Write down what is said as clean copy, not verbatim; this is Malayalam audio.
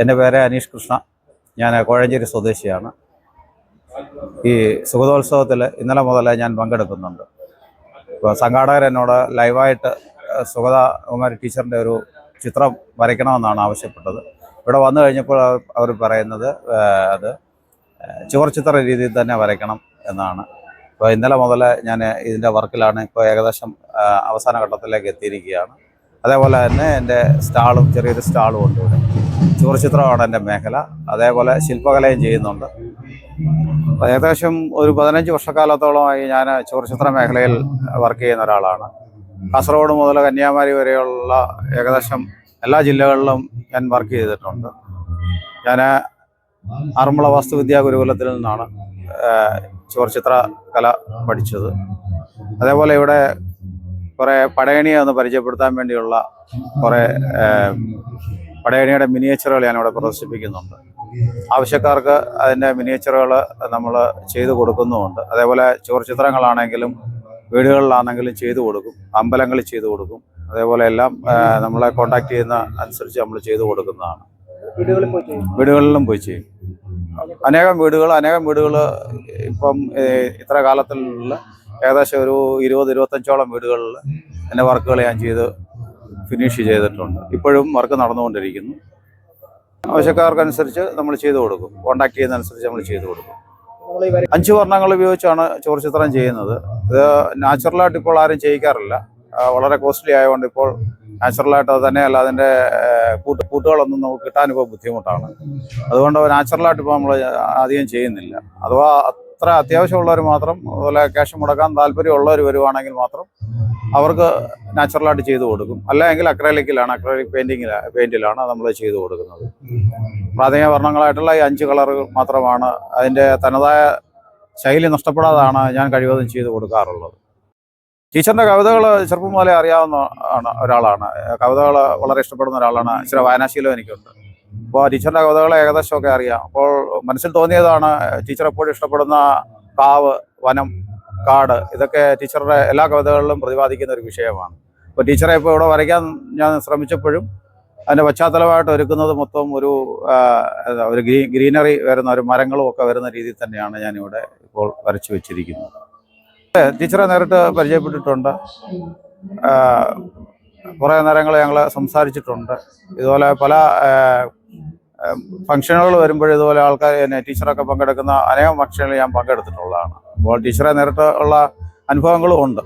എൻ്റെ പേര് അനീഷ് കൃഷ്ണ. ഞാൻ കോഴഞ്ചേരി സ്വദേശിയാണ്. ഈ സുഗതോത്സവത്തിൽ ഇന്നലെ മുതൽ ഞാൻ പങ്കെടുക്കുന്നുണ്ട്. ഇപ്പോൾ സംഘാടകർ എന്നോട് ലൈവായിട്ട് സുഗതകുമാരി ടീച്ചറിൻ്റെ ഒരു ചിത്രം വരയ്ക്കണമെന്നാണ് ആവശ്യപ്പെട്ടത്. ഇവിടെ വന്നു കഴിഞ്ഞപ്പോൾ അവർ പറയുന്നത് അത് ചുവർച്ചിത്ര രീതിയിൽ തന്നെ വരയ്ക്കണം എന്നാണ്. ഇപ്പോൾ ഇന്നലെ മുതൽ ഞാൻ ഇതിൻ്റെ വർക്കിലാണ്. ഇപ്പോൾ ഏകദേശം അവസാന ഘട്ടത്തിലേക്ക് എത്തിയിരിക്കുകയാണ്. അതേപോലെ തന്നെ എൻ്റെ ചെറിയൊരു സ്റ്റാളും ഉണ്ട് ഇവിടെ. ചുവർച്ചിത്രമാണ് എൻ്റെ മേഖല. അതേപോലെ ശില്പകലയും ചെയ്യുന്നുണ്ട്. ഏകദേശം ഒരു 15 വർഷക്കാലത്തോളമായി ഞാൻ ചുവർച്ചിത്ര മേഖലയിൽ വർക്ക് ചെയ്യുന്ന ഒരാളാണ്. കാസർഗോഡ് മുതൽ കന്യാകുമാരി വരെയുള്ള ഏകദേശം എല്ലാ ജില്ലകളിലും ഞാൻ വർക്ക് ചെയ്തിട്ടുണ്ട്. ഞാൻ ആറന്മുള വാസ്തുവിദ്യാ ഗുരുകുലത്തിൽ നിന്നാണ് ചുവർച്ചിത്ര കല പഠിച്ചത്. അതേപോലെ ഇവിടെ കുറേ പടയണിയെ ഒന്ന് പരിചയപ്പെടുത്താൻ വേണ്ടിയുള്ള കുറേ പടയണിയുടെ മിനിയേച്ചറുകൾ ഞാനിവിടെ പ്രദർശിപ്പിക്കുന്നുണ്ട്. ആവശ്യക്കാർക്ക് അതിൻ്റെ മിനിയേച്ചറുകൾ നമ്മൾ ചെയ്തു കൊടുക്കുന്നുമുണ്ട്. അതേപോലെ ചുവർച്ചിത്രങ്ങളാണെങ്കിലും വീടുകളിലാണെങ്കിലും ചെയ്തു കൊടുക്കും, അമ്പലങ്ങളിൽ ചെയ്തു കൊടുക്കും. അതേപോലെ എല്ലാം നമ്മളെ കോൺടാക്ട് ചെയ്യുന്ന അനുസരിച്ച് നമ്മൾ ചെയ്തു കൊടുക്കുന്നതാണ്. വീടുകളിലും പോയി ചെയ്യും. അനേകം വീടുകൾ ഇപ്പം ഇത്ര കാലത്തിലുള്ള ഏകദേശം ഒരു 20-25ഓളം വീടുകളിൽ എൻ്റെ വർക്കുകൾ ഞാൻ ഫിനിഷ് ചെയ്തിട്ടുണ്ട്. ഇപ്പോഴും വർക്ക് നടന്നുകൊണ്ടിരിക്കുന്നു. ആവശ്യക്കാർക്കനുസരിച്ച് നമ്മൾ ചെയ്തു കൊടുക്കും. കോൺടാക്ട് ചെയ്യുന്നതനുസരിച്ച് നമ്മൾ ചെയ്തു കൊടുക്കും. 5 വർണ്ണങ്ങൾ ഉപയോഗിച്ചാണ് ചുവർച്ചിത്രം ചെയ്യുന്നത്. ഇത് നാച്ചുറലായിട്ട് ഇപ്പോൾ ആരും ചെയ്യിക്കാറില്ല. വളരെ കോസ്റ്റ്ലി ആയതുകൊണ്ട് ഇപ്പോൾ നാച്ചുറലായിട്ട് അത് തന്നെയല്ല, അതിൻ്റെ കൂട്ടുകളൊന്നും നമുക്ക് കിട്ടാനിപ്പോൾ ബുദ്ധിമുട്ടാണ്. അതുകൊണ്ട് നാച്ചുറലായിട്ട് ഇപ്പോൾ നമ്മൾ അധികം ചെയ്യുന്നില്ല. അഥവാ അത്ര അത്യാവശ്യമുള്ളവർ മാത്രം, അതുപോലെ ക്യാഷ് മുടക്കാൻ താല്പര്യമുള്ളവർ വരുവാണെങ്കിൽ മാത്രം അവർക്ക് നാച്ചുറലായിട്ട് ചെയ്തു കൊടുക്കും. അല്ലെങ്കിൽ അക്രലിക് പെയിൻറ്റിലാണ് നമ്മൾ ചെയ്തു കൊടുക്കുന്നത്. പ്രാഥമിക വർണ്ണങ്ങളായിട്ടുള്ള ഈ 5 കളറുകൾ മാത്രമാണ്. അതിൻ്റെ തനതായ ശൈലി നഷ്ടപ്പെടാതാണ് ഞാൻ കഴിവതും ചെയ്തു കൊടുക്കാറുള്ളത്. ടീച്ചറിൻ്റെ കവിതകൾ ചെറുപ്പം മുതലേ അറിയാവുന്ന ഒരാളാണ്. കവിതകൾ വളരെ ഇഷ്ടപ്പെടുന്ന ഒരാളാണ്. ഇച്ചിരി വായനാശീലം എനിക്കുണ്ട്. അപ്പോൾ ടീച്ചറിൻ്റെ കവിതകൾ ഏകദേശമൊക്കെ അറിയാം. അപ്പോൾ മനസ്സിൽ തോന്നിയതാണ് ടീച്ചർ എപ്പോഴും ഇഷ്ടപ്പെടുന്ന കാവ്, വനം, കാട്, ഇതൊക്കെ ടീച്ചറുടെ എല്ലാ കവിതകളിലും പ്രതിപാദിക്കുന്ന ഒരു വിഷയമാണ്. അപ്പോൾ ടീച്ചറെ ഇപ്പോൾ ഇവിടെ വരയ്ക്കാൻ ഞാൻ ശ്രമിച്ചപ്പോഴും അതിൻ്റെ പശ്ചാത്തലമായിട്ട് ഒരുക്കുന്നത് മൊത്തം ഒരു ഗ്രീനറി വരുന്ന ഒരു മരങ്ങളും ഒക്കെ വരുന്ന രീതിയിൽ തന്നെയാണ് ഞാനിവിടെ ഇപ്പോൾ വരച്ചു വെച്ചിരിക്കുന്നത്. ടീച്ചറെ നേരിട്ട് പരിചയപ്പെട്ടിട്ടുണ്ട്. കുറേ നേരങ്ങൾ ഞങ്ങൾ സംസാരിച്ചിട്ടുണ്ട്. ഇതുപോലെ പല ഫംഗ്ഷനുകൾ വരുമ്പോൾ ഇതുപോലെ ആൾക്കാർ ടീച്ചറൊക്കെ പങ്കെടുക്കുന്ന അനേകം ഫംഗ്ഷനുകളിൽ ഞാൻ പങ്കെടുത്തിട്ടുള്ളതാണ്. അപ്പോൾ ടീച്ചറെ നേരിട്ട് ഉള്ള അനുഭവങ്ങളും ഉണ്ട്.